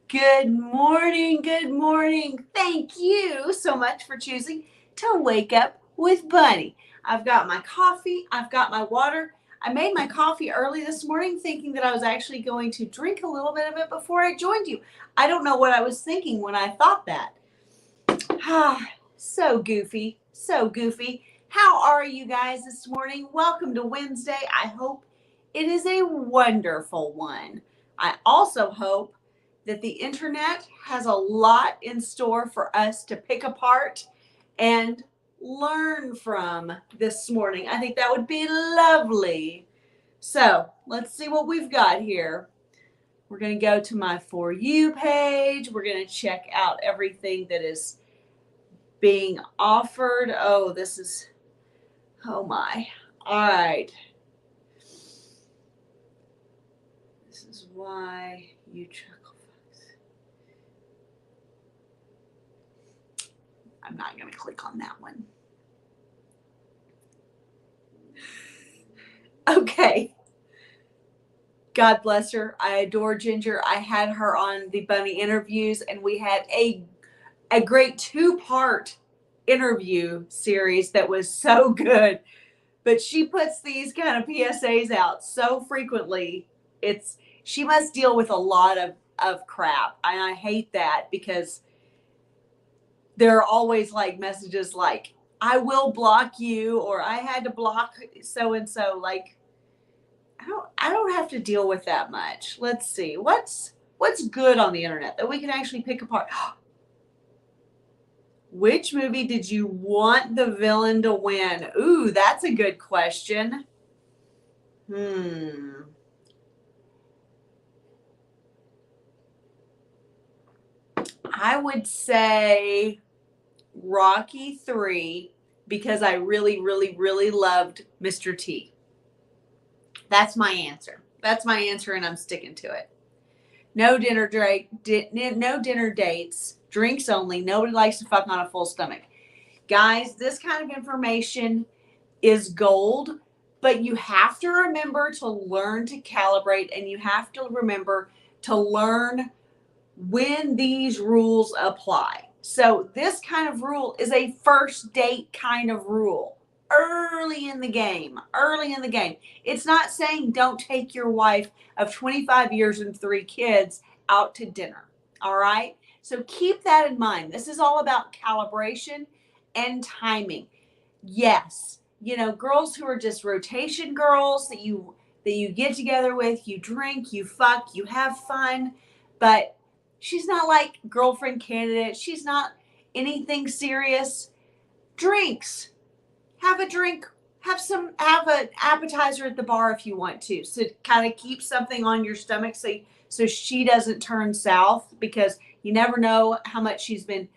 Good morning. Good morning. Thank you so much for choosing to wake up with Bunny. I've got my coffee. I've got my water. I made my coffee early this morning thinking that I was actually going to drink a little bit of it before I joined you. I don't know what I was thinking when I thought that. So goofy. So goofy. How are you guys this morning? Welcome to Wednesday. I hope it is a wonderful one. I also hope that the internet has a lot in store for us to pick apart and learn from this morning. I think that would be lovely. So let's see what we've got here. We're going to go to my For You page. We're going to check out everything that is being offered. Oh, my. All right. This is why you chuckle. I'm not going to click on that one. Okay. God bless her. I adore Ginger. I had her on the Bunny interviews, and we had a great 2-part interview series that was so good. But she puts these kind of PSAs out so frequently. She must deal with a lot of crap. And I hate that because there are always like messages like, I will block you, or I had to block so and so. Like, I don't have to deal with that much. Let's see. What's good on the internet that we can actually pick apart? Which movie did you want the villain to win? Ooh, that's a good question. I would say Rocky 3 because I really, really, really loved Mr. T. That's my answer. That's my answer, and I'm sticking to it. No dinner dates, drinks only. Nobody likes to fuck on a full stomach. Guys, this kind of information is gold, but you have to remember to learn to calibrate, and you have to remember to learn when these rules apply. So this kind of rule is a first date kind of rule. Early in the game. It's not saying don't take your wife of 25 years and 3 kids out to dinner. All right? So keep that in mind. This is all about calibration and timing. Yes, girls who are just rotation girls that you get together with, you drink, you fuck, you have fun, but she's not like girlfriend candidate. She's not anything serious. Drinks. Have a drink. Have an appetizer at the bar if you want to. So kind of keep something on your stomach so she doesn't turn south, because you never know how much she's been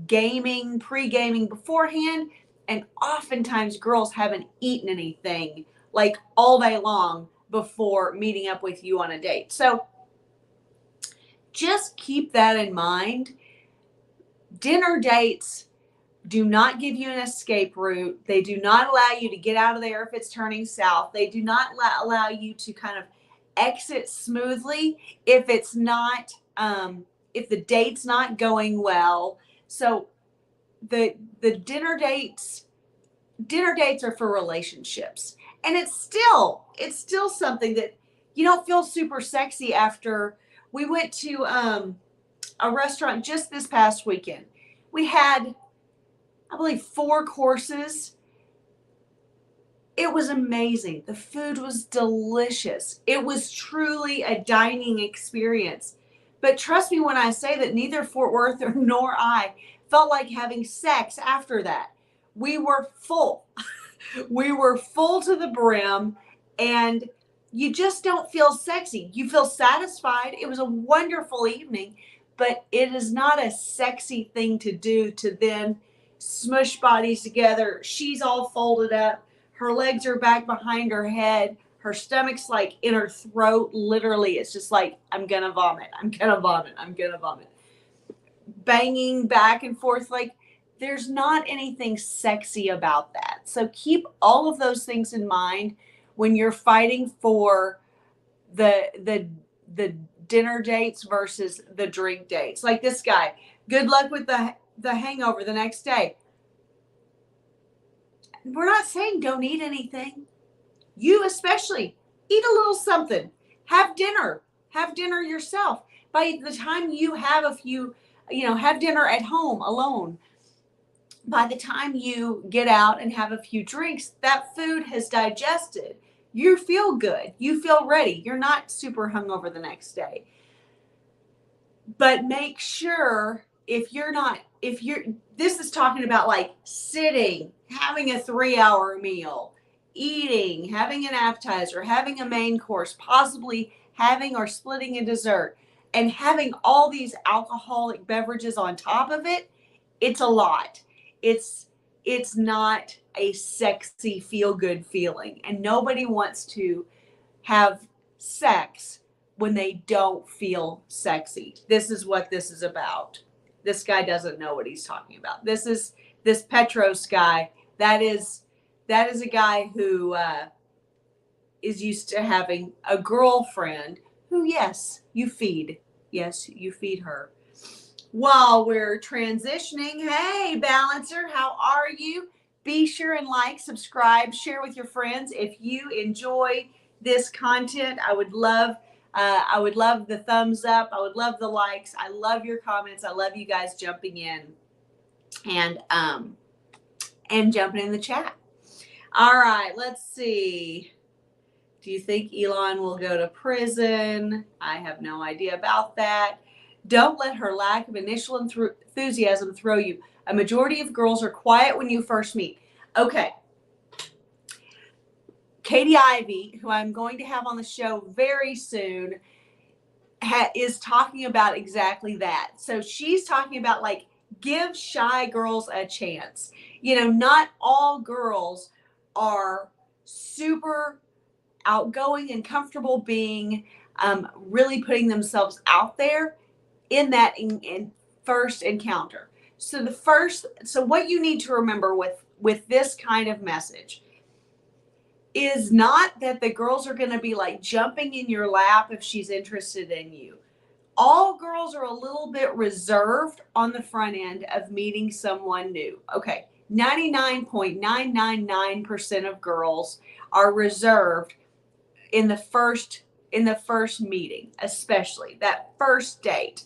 pre-gaming beforehand. And oftentimes girls haven't eaten anything like all day long before meeting up with you on a date. So just keep that in mind. Dinner dates do not give you an escape route. They do not allow you to get out of there if it's turning south. They do not allow you to kind of exit smoothly if it's not, if the date's not going well. So the dinner dates are for relationships. And it's still something that you don't feel super sexy after. We went to a restaurant just this past weekend. We had, I believe, 4 courses. It was amazing. The food was delicious. It was truly a dining experience. But trust me when I say that neither Fort Worth nor I felt like having sex after that. We were full. We were full to the brim, and you just don't feel sexy. You feel satisfied. It was a wonderful evening, but it is not a sexy thing to do, to then smush bodies together. She's all folded up. Her legs are back behind her head. Her stomach's like in her throat. Literally, it's just like, I'm going to vomit. I'm going to vomit. I'm going to vomit. Banging back and forth. Like, there's not anything sexy about that. So keep all of those things in mind when you're fighting for the dinner dates versus the drink dates. Like this guy, good luck with the hangover the next day. We're not saying don't eat anything. You especially, eat a little something. Have dinner. Have dinner yourself. By the time you have a few, have dinner at home alone, by the time you get out and have a few drinks, that food has digested. You feel good. You feel ready. You're not super hungover the next day. But make sure this is talking about like sitting, having a 3-hour meal, eating, having an appetizer, having a main course, possibly having or splitting a dessert, and having all these alcoholic beverages on top of it. It's a lot. It's not a sexy, feel-good feeling. And nobody wants to have sex when they don't feel sexy. This is what this is about. This guy doesn't know what he's talking about. This Petros guy, that is a guy who is used to having a girlfriend who, yes, you feed. Yes, you feed her. While we're transitioning, hey, Balancer, how are you? Be sure and like, subscribe, share with your friends. If you enjoy this content, I would love the thumbs up. I would love the likes. I love your comments. I love you guys jumping in and jumping in the chat. All right, let's see. Do you think Elon will go to prison? I have no idea about that. Don't let her lack of initial enthusiasm throw you. A majority of girls are quiet when you first meet. Okay. Katie Ivy, who I'm going to have on the show very soon, is talking about exactly that. So she's talking about like, give shy girls a chance. Not all girls are super outgoing and comfortable being really putting themselves out there in that in first encounter. So what you need to remember with this kind of message is not that the girls are going to be like jumping in your lap if she's interested in you. All girls are a little bit reserved on the front end of meeting someone new. Okay, 99.999% of girls are reserved in the first meeting, especially that first date.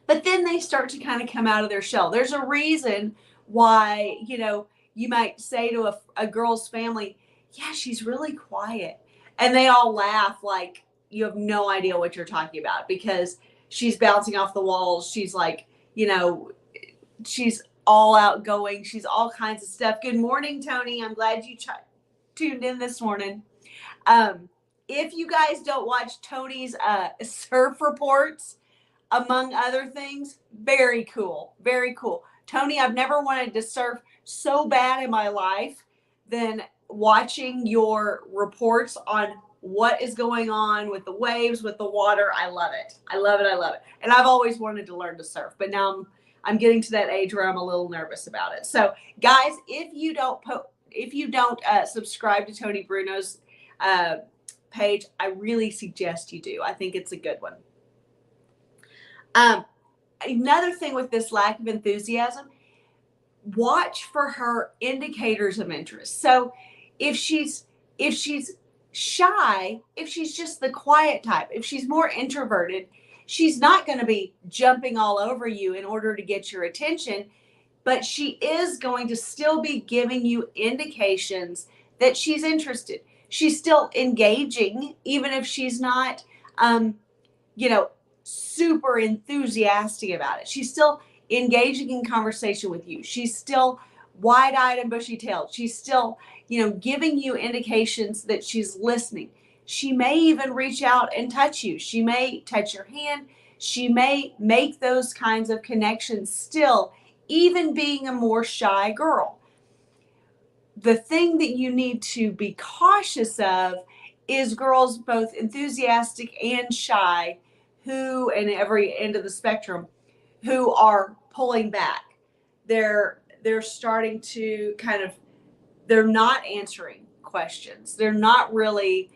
But then they start to kind of come out of their shell. There's a reason why, you might say to a girl's family, yeah, she's really quiet. And they all laugh like you have no idea what you're talking about because she's bouncing off the walls. She's like, she's all outgoing. She's all kinds of stuff. Good morning, Tony. I'm glad you tuned in this morning. If you guys don't watch Tony's surf reports, among other things, very cool. Very cool. Tony, I've never wanted to surf so bad in my life than watching your reports on what is going on with the waves, with the water. I love it. I love it. I love it. And I've always wanted to learn to surf, but now I'm getting to that age where I'm a little nervous about it. So guys, if you don't subscribe to Tony Bruno's page, I really suggest you do. I think it's a good one. Another thing with this lack of enthusiasm, watch for her indicators of interest. So if she's shy, if she's just the quiet type, if she's more introverted, she's not going to be jumping all over you in order to get your attention, but she is going to still be giving you indications that she's interested. She's still engaging, even if she's not, super enthusiastic about it. She's still engaging in conversation with you. She's still wide-eyed and bushy-tailed. She's still, giving you indications that she's listening. She may even reach out and touch you. She may touch your hand. She may make those kinds of connections still, even being a more shy girl. The thing that you need to be cautious of is girls both enthusiastic and shy who, in every end of the spectrum, who are pulling back. They're starting to they're not answering questions. They're not really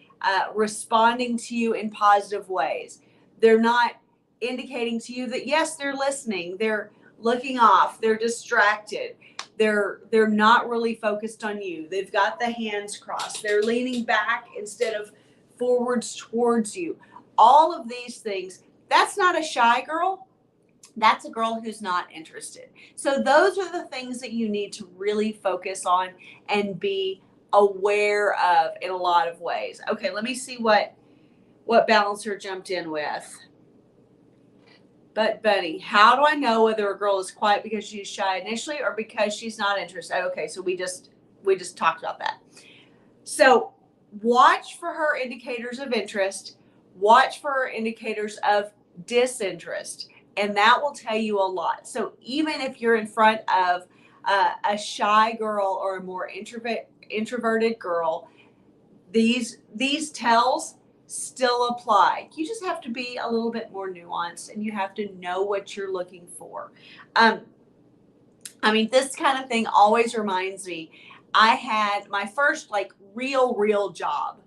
responding to you in positive ways. They're not indicating to you that, yes, they're listening. They're looking off. They're distracted. They're not really focused on you. They've got the hands crossed. They're leaning back instead of forwards towards you. All of these things, that's not a shy girl. That's a girl who's not interested. So those are the things that you need to really focus on and be aware of in a lot of ways. Okay, let me see what Balancer jumped in with. But Bunny, how do I know whether a girl is quiet because she's shy initially or because she's not interested? Okay, so we just talked about that. So watch for her indicators of interest. Watch for her indicators of disinterest, and that will tell you a lot. So even if you're in front of a shy girl or a more introverted girl, these tells still apply. You just have to be a little bit more nuanced, and you have to know what you're looking for. I mean, this kind of thing always reminds me, I had my first like real job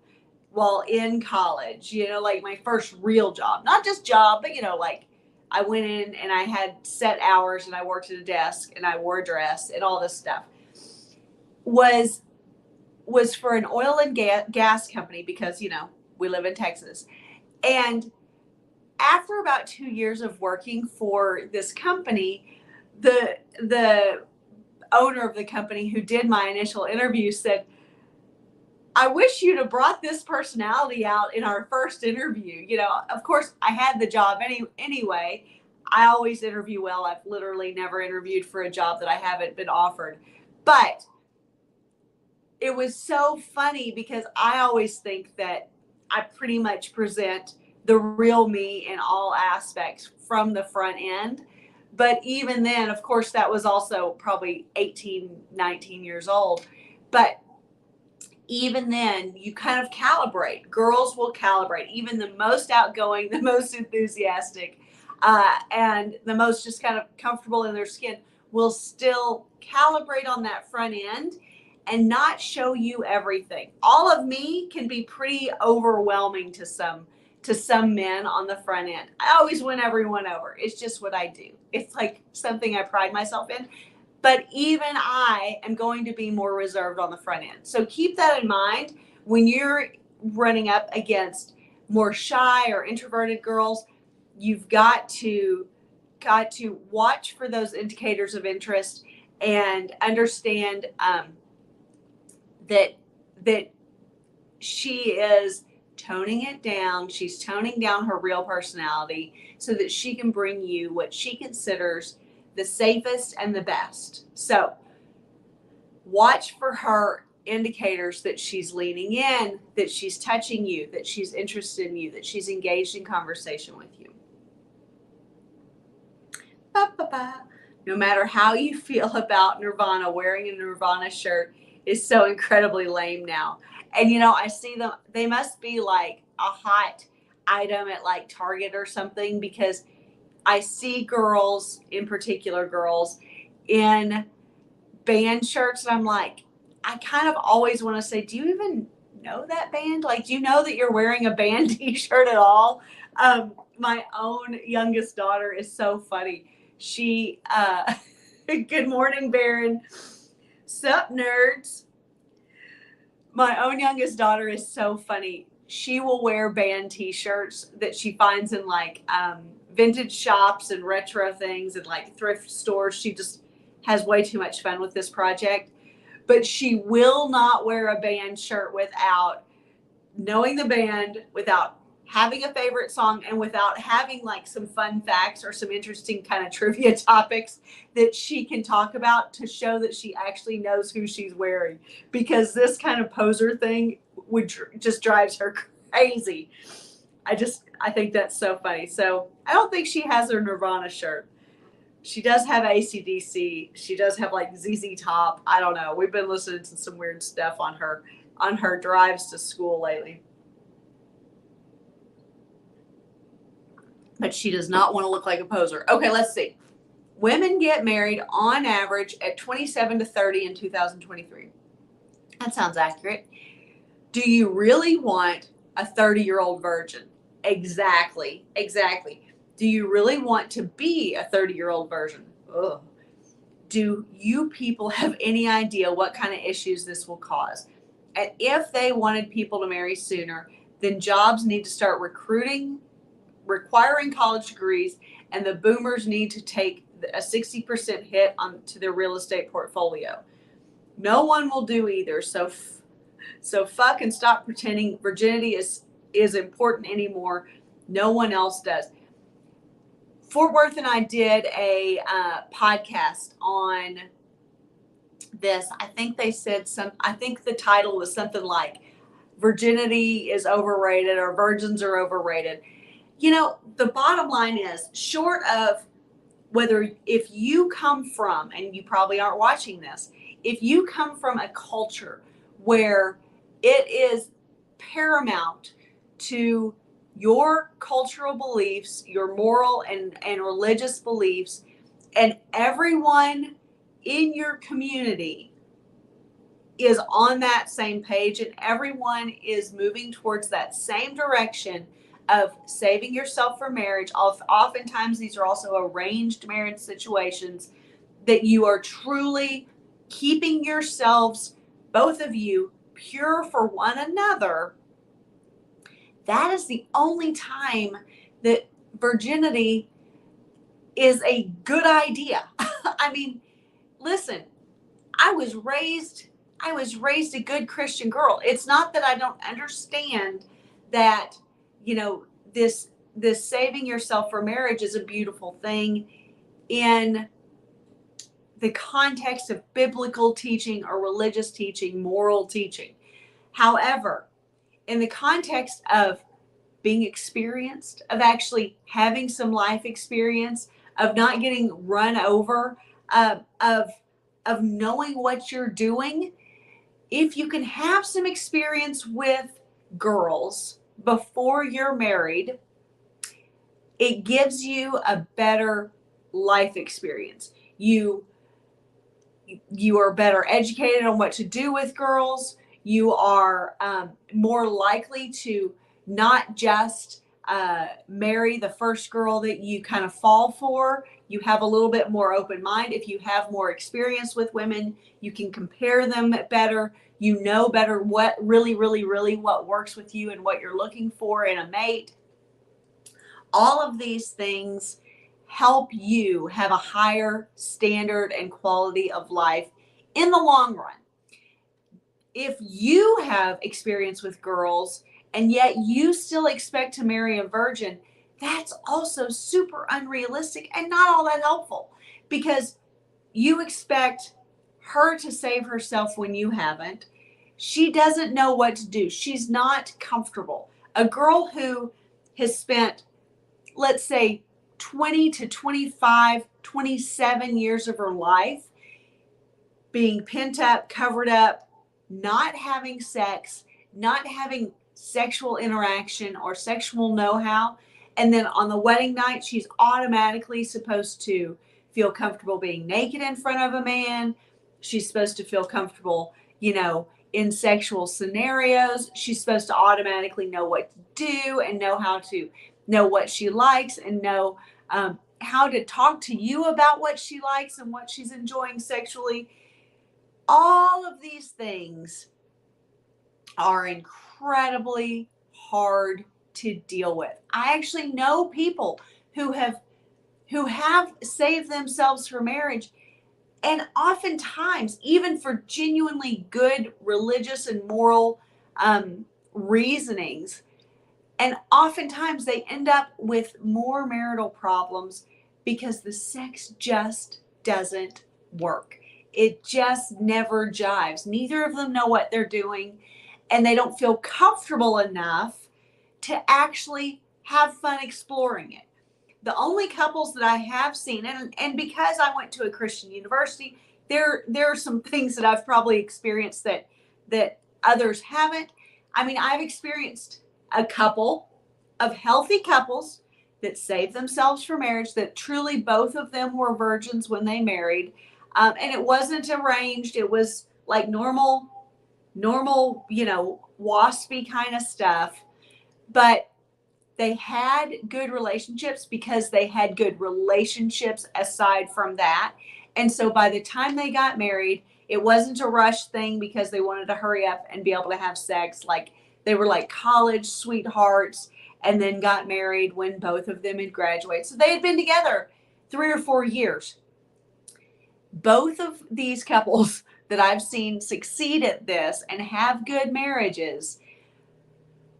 while in college, like my first real job, not just job, but like I went in and I had set hours and I worked at a desk and I wore a dress and all this stuff was for an oil and gas company because, we live in Texas. And after about 2 years of working for this company, the owner of the company who did my initial interview said, I wish you'd have brought this personality out in our first interview. Of course, I had the job anyway. I always interview well. I've literally never interviewed for a job that I haven't been offered. But it was so funny because I always think that I pretty much present the real me in all aspects from the front end. But even then, of course, that was also probably 18, 19 years old. But even then, you kind of calibrate. Girls will calibrate. Even the most outgoing, the most enthusiastic, and the most just kind of comfortable in their skin will still calibrate on that front end and not show you everything. All of me can be pretty overwhelming to some men on the front end. I always win everyone over. It's just what I do. It's like something I pride myself in. But even I am going to be more reserved on the front end. So keep that in mind when you're running up against more shy or introverted girls. You've got to watch for those indicators of interest and understand that she is toning it down. She's toning down her real personality so that she can bring you what she considers the safest and the best. So watch for her indicators that she's leaning in, that she's touching you, that she's interested in you, that she's engaged in conversation with you. No matter how you feel about Nirvana, wearing a Nirvana shirt is so incredibly lame now. And I see them, they must be like a hot item at like Target or something, because I see girls, in particular girls, in band shirts, and I'm like, I kind of always want to say, do you even know that band? Like, do you know that you're wearing a band t-shirt at all? My own youngest daughter is so funny. She, good morning, Baron. Sup, nerds? My own youngest daughter is so funny. She will wear band t-shirts that she finds in like vintage shops and retro things and like thrift stores. She just has way too much fun with this project. But she will not wear a band shirt without knowing the band, without having a favorite song, and without having like some fun facts or some interesting kind of trivia topics that she can talk about to show that she actually knows who she's wearing. Because this kind of poser thing just drives her crazy. I think that's so funny. So I don't think she has her Nirvana shirt. She does have AC/DC. She does have like ZZ Top. I don't know. We've been listening to some weird stuff on her drives to school lately. But she does not want to look like a poser. Okay, let's see. Women get married on average at 27 to 30 in 2023. That sounds accurate. Do you really want a 30-year-old virgin? Exactly. Exactly. Do you really want to be a 30-year-old version? Ugh. Do you people have any idea what kind of issues this will cause? And if they wanted people to marry sooner, then jobs need to start requiring college degrees, and the boomers need to take a 60% hit onto their real estate portfolio. No one will do either. So fuck and stop pretending virginity is important anymore. No one else does. Fort Worth and I did a podcast on this. I think they said I think the title was something like virginity is overrated or virgins are overrated. You know, the bottom line is, short of if you come from, and you probably aren't watching this, if you come from a culture where it is paramount to your cultural beliefs, your moral and religious beliefs, and everyone in your community is on that same page and everyone is moving towards that same direction of saving yourself for marriage. Oftentimes these are also arranged marriage situations, that you are truly keeping yourselves, both of you, pure for one another. That is the only time that virginity is a good idea. I mean, listen, I was raised a good Christian girl. It's not that I don't understand that, you know, this saving yourself for marriage is a beautiful thing in the context of biblical teaching or religious teaching, moral teaching. However, in the context of being experienced, of actually having some life experience, of not getting run over, of knowing what you're doing, if you can have some experience with girls before you're married, it gives you a better life experience. You are better educated on what to do with girls. You are more likely to not just marry the first girl that you kind of fall for. You have a little bit more open mind. If you have more experience with women, you can compare them better. You know better what really what works with you and what you're looking for in a mate. All of these things help you have a higher standard and quality of life in the long run. If you have experience with girls and yet you still expect to marry a virgin, that's also super unrealistic and not all that helpful, because you expect her to save herself when you haven't. She doesn't know what to do. She's not comfortable. A girl who has spent, let's say, 20 to 25, 27 years of her life being pent up, covered up, not having sex, not having sexual interaction or sexual know-how, and then on the wedding night, she's automatically supposed to feel comfortable being naked in front of a man. She's supposed to feel comfortable, you know, in sexual scenarios. She's supposed to automatically know what to do and know how to know what she likes and know how to talk to you about what she likes and what she's enjoying sexually. All of these things are incredibly hard to deal with. I actually know people who have saved themselves for marriage, and oftentimes, even for genuinely good religious and moral reasonings, and oftentimes they end up with more marital problems because the sex just doesn't work. It just never jives. Neither of them know what they're doing, and they don't feel comfortable enough to actually have fun exploring it. The only couples that I have seen, and because I went to a Christian university, there are some things that I've probably experienced that others haven't. I mean, I've experienced a couple of healthy couples that saved themselves for marriage, that truly both of them were virgins when they married. And it wasn't arranged. It was like normal, you know, waspy kind of stuff. But they had good relationships because they had good relationships aside from that. And so by the time they got married, it wasn't a rush thing because they wanted to hurry up and be able to have sex. Like they were like college sweethearts and then got married when both of them had graduated. So they had been together 3 or 4 years. Both of these couples that I've seen succeed at this and have good marriages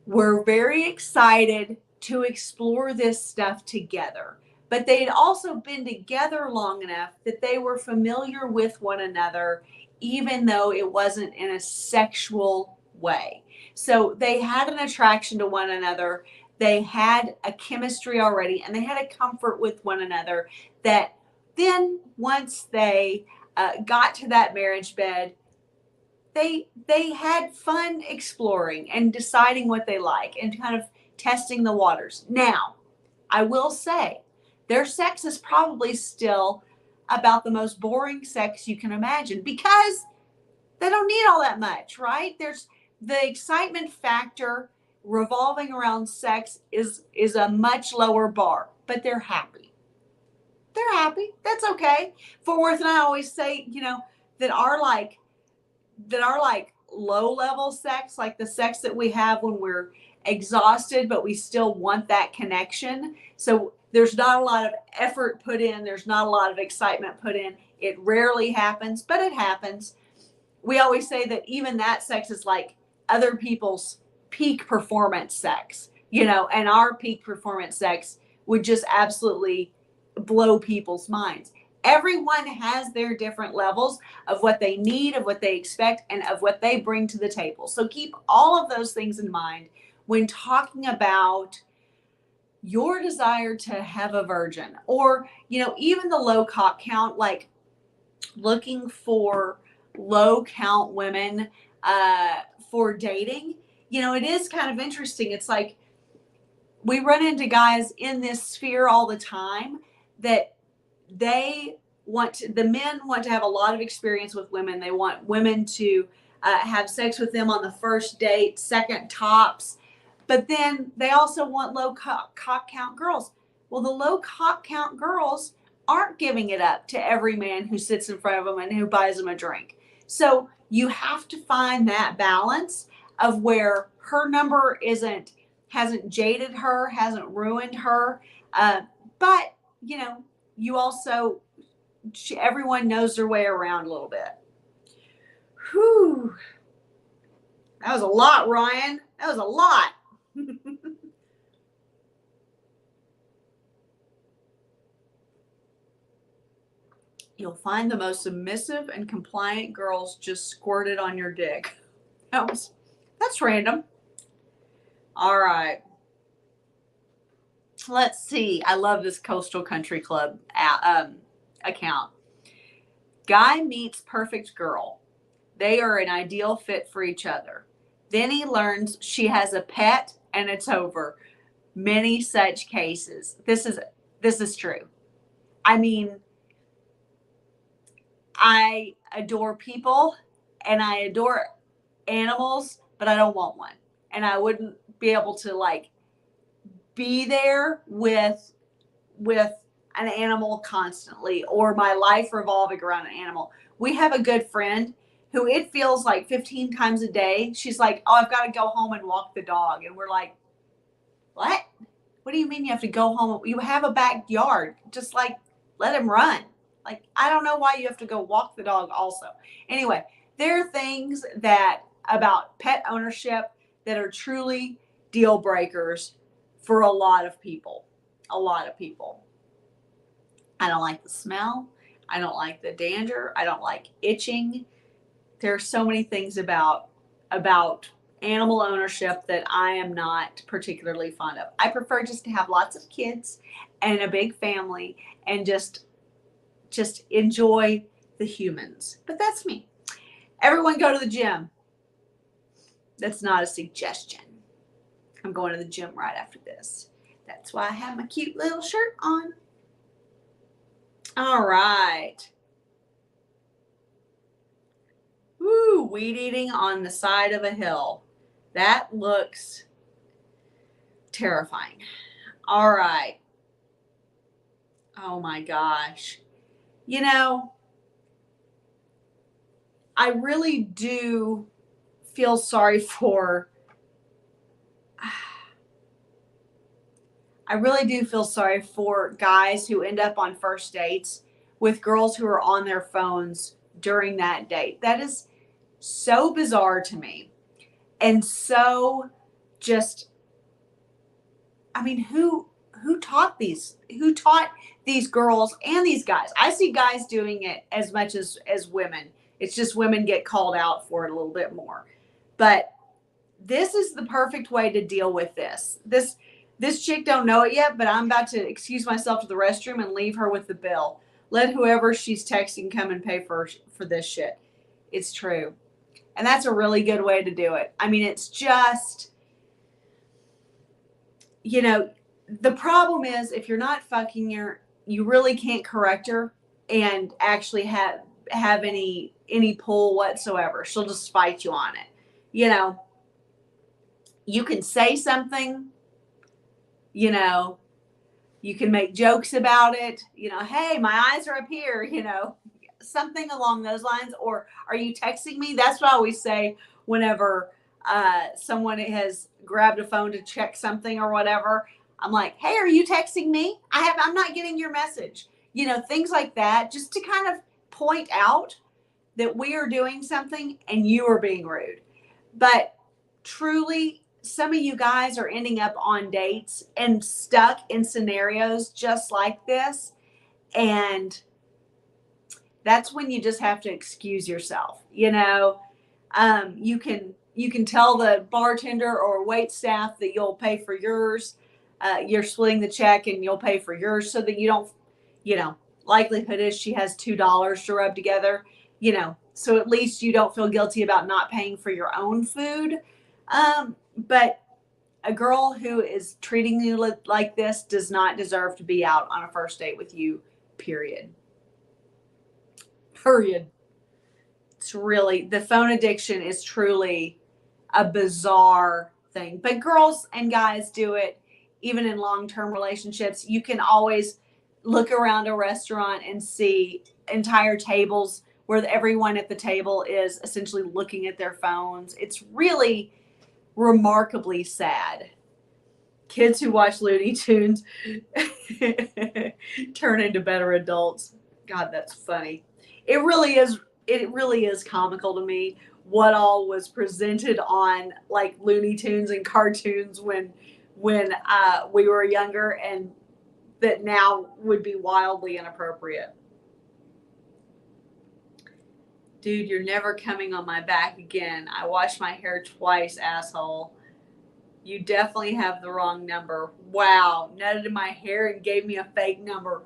were very excited to explore this stuff together. But they had also been together long enough that they were familiar with one another, even though it wasn't in a sexual way. So they had an attraction to one another. They had a chemistry already, and they had a comfort with one another that then once they got to that marriage bed, they had fun exploring and deciding what they like and kind of testing the waters. Now, I will say their sex is probably still about the most boring sex you can imagine because they don't need all that much, right? There's the excitement factor revolving around sex is a much lower bar, but they're happy. They're happy. That's okay. Fort Worth and I always say, that our low level sex, like the sex that we have when we're exhausted, but we still want that connection. So there's not a lot of effort put in. There's not a lot of excitement put in. It rarely happens, but it happens. We always say that even that sex is like other people's peak performance sex, and our peak performance sex would just absolutely blow people's minds. Everyone has their different levels of what they need, of what they expect, and of what they bring to the table. So keep all of those things in mind when talking about your desire to have a virgin, or, even the low cock count, like looking for low count women for dating. It is kind of interesting. It's like we run into guys in this sphere all the time that the men want to have a lot of experience with women. They want women to have sex with them on the first date, second tops. But then they also want low cock count girls. Well, the low cock count girls aren't giving it up to every man who sits in front of them and who buys them a drink. So you have to find that balance of where her number hasn't jaded her, hasn't ruined her. But, you also, everyone knows their way around a little bit. Whew. That was a lot, Ryan. That was a lot. You'll find the most submissive and compliant girls just squirted on your dick. That's random. All right. Let's see. I love this Coastal Country Club account. Guy meets perfect girl. They are an ideal fit for each other. Then he learns she has a pet and it's over. Many such cases. This is true. I mean, I adore people and I adore animals, but I don't want one. And I wouldn't be able to be there with an animal constantly, or my life revolving around an animal. We have a good friend who it feels like 15 times a day. She's like, oh, I've got to go home and walk the dog. And we're like, what? What do you mean you have to go home? You have a backyard. Just let him run. I don't know why you have to go walk the dog also. Anyway, there are things about pet ownership that are truly deal breakers for a lot of people. A lot of people. I don't like the smell. I don't like the dander. I don't like itching. There are so many things about animal ownership that I am not particularly fond of. I prefer just to have lots of kids and a big family and just enjoy the humans. But that's me. Everyone go to the gym. That's not a suggestion. I'm going to the gym right after this. That's why I have my cute little shirt on. All right. Woo, weed eating on the side of a hill. That looks terrifying. All right. Oh my gosh. You know, I really do feel sorry for I really do feel sorry for guys who end up on first dates with girls who are on their phones during that date. That is so bizarre to me. And so just, I mean, who taught these girls and these guys? I see guys doing it as much as women. It's just women get called out for it a little bit more. But this is the perfect way to deal with this. This chick don't know it yet, but I'm about to excuse myself to the restroom and leave her with the bill. Let whoever she's texting come and pay for this shit. It's true. And that's a really good way to do it. I mean, it's just, you know, the problem is if you're not fucking her, you really can't correct her and actually have any pull whatsoever. She'll just fight you on it. You know, you can say something, you know, you can make jokes about it, you know, hey, my eyes are up here, you know, something along those lines. Or are you texting me? That's what I always say whenever someone has grabbed a phone to check something or whatever. I'm like, hey, are you texting me? I'm not getting your message. You know, things like that, just to kind of point out that we are doing something and you are being rude. But truly, some of you guys are ending up on dates and stuck in scenarios just like this. And that's when you just have to excuse yourself. You know, you can tell the bartender or wait staff that you'll pay for yours. You're splitting the check and you'll pay for yours so that you don't, you know, likelihood is she has $2 to rub together, you know, so at least you don't feel guilty about not paying for your own food. But a girl who is treating you like this does not deserve to be out on a first date with you, period. It's really, the phone addiction is truly a bizarre thing. But girls and guys do it even in long-term relationships. You can always look around a restaurant and see entire tables where everyone at the table is essentially looking at their phones. It's really remarkably sad. Kids who watch Looney Tunes turn into better adults. God, that's funny. It really is comical to me what all was presented on like Looney Tunes and cartoons when we were younger, and that now would be wildly inappropriate. Dude, you're never coming on my back again. I wash my hair twice, asshole. You definitely have the wrong number. Wow, nutted in my hair and gave me a fake number.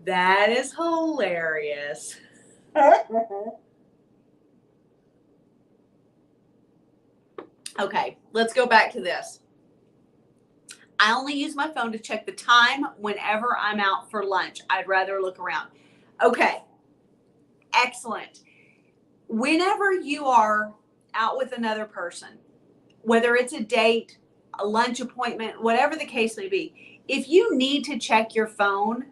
That is hilarious. Okay, let's go back to this. I only use my phone to check the time whenever I'm out for lunch. I'd rather look around. Okay, excellent. Whenever you are out with another person, whether it's a date, a lunch appointment, whatever the case may be, if you need to check your phone,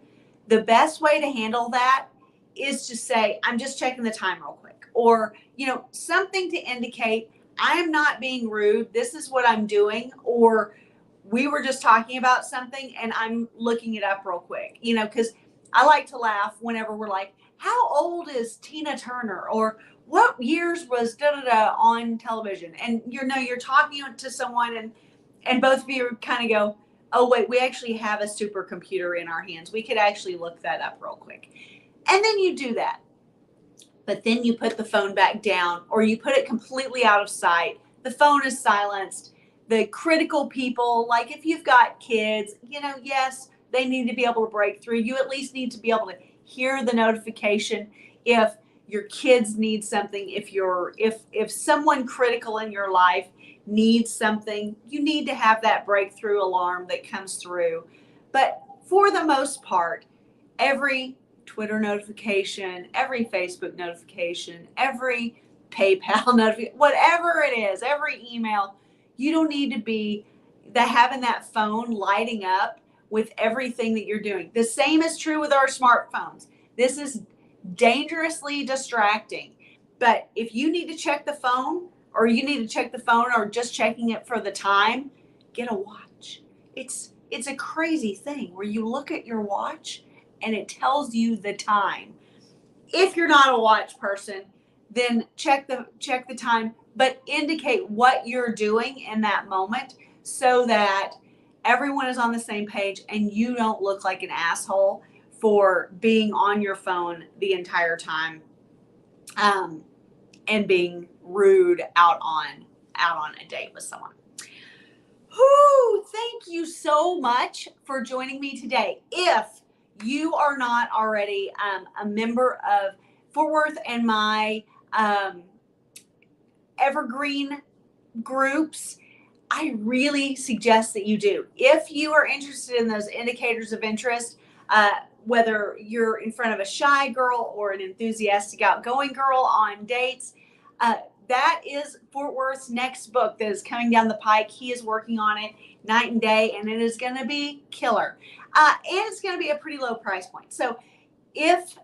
the best way to handle that is to say, I'm just checking the time real quick. Or, you know, something to indicate I am not being rude. This is what I'm doing. Or we were just talking about something and I'm looking it up real quick, you know, because I like to laugh whenever we're like, how old is Tina Turner? Or what years was da-da-da on television? And you're talking to someone and both of you kind of go, oh, wait, we actually have a supercomputer in our hands. We could actually look that up real quick. And then you do that. But then you put the phone back down or you put it completely out of sight. The phone is silenced. The critical people, like if you've got kids, you know, yes, they need to be able to break through. You at least need to be able to hear the notification if your kids need something. If someone critical in your life needs something, you need to have that breakthrough alarm that comes through. But for the most part, every Twitter notification, every Facebook notification, every PayPal notification, whatever it is, every email, you don't need to be having that phone lighting up with everything that you're doing. The same is true with our smartphones. This is dangerously distracting. But if you need to check the phone, or you need to check the phone, or just checking it for the time, get a watch. It's a crazy thing where you look at your watch and it tells you the time. If you're not a watch person, then check the time, but indicate what you're doing in that moment so that everyone is on the same page and you don't look like an asshole for being on your phone the entire time, and being rude out on a date with someone. Whew, thank you so much for joining me today. If you are not already a member of Fort Worth and my Evergreen groups, I really suggest that you do. If you are interested in those indicators of interest, whether you're in front of a shy girl or an enthusiastic outgoing girl on dates, that is Fort Worth's next book that is coming down the pike. He is working on it night and day, and it is going to be killer. And it's going to be a pretty low price point. So if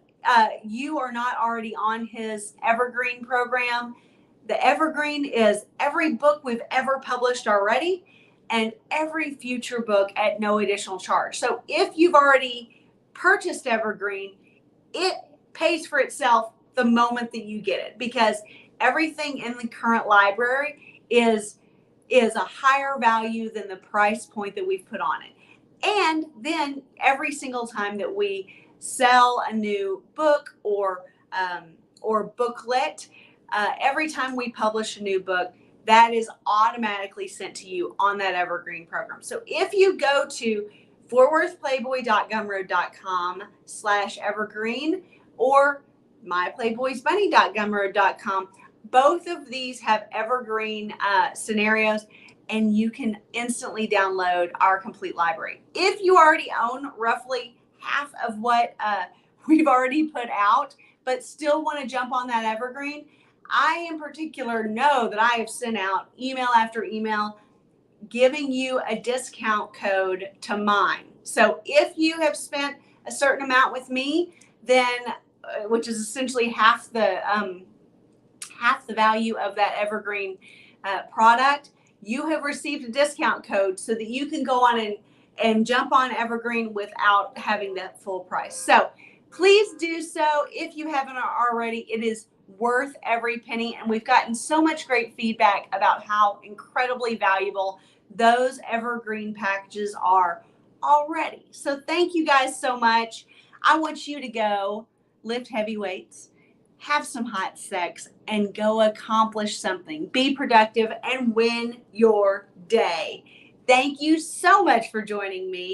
you are not already on his Evergreen program, the Evergreen is every book we've ever published already and every future book at no additional charge. So if you've already purchased Evergreen, it pays for itself the moment that you get it, because everything in the current library is a higher value than the price point that we've put on it. And then every single time that we sell a new book or booklet, every time we publish a new book, that is automatically sent to you on that Evergreen program. So if you go to fortworthplayboy.gumroad.com/evergreen or myplayboysbunny.gumroad.com, both of these have Evergreen scenarios, and you can instantly download our complete library. If you already own roughly half of what we've already put out, but still want to jump on that Evergreen, I in particular know that I have sent out email after email giving you a discount code to mine. So if you have spent a certain amount with me, then which is essentially half the value of that Evergreen product, you have received a discount code so that you can go on and jump on Evergreen without having that full price. So please do so if you haven't already. It is worth every penny, and we've gotten so much great feedback about how incredibly valuable those Evergreen packages are already. So thank you guys so much. I want you to go lift heavy weights, have some hot sex, and go accomplish something. Be productive and win your day. Thank you so much for joining me.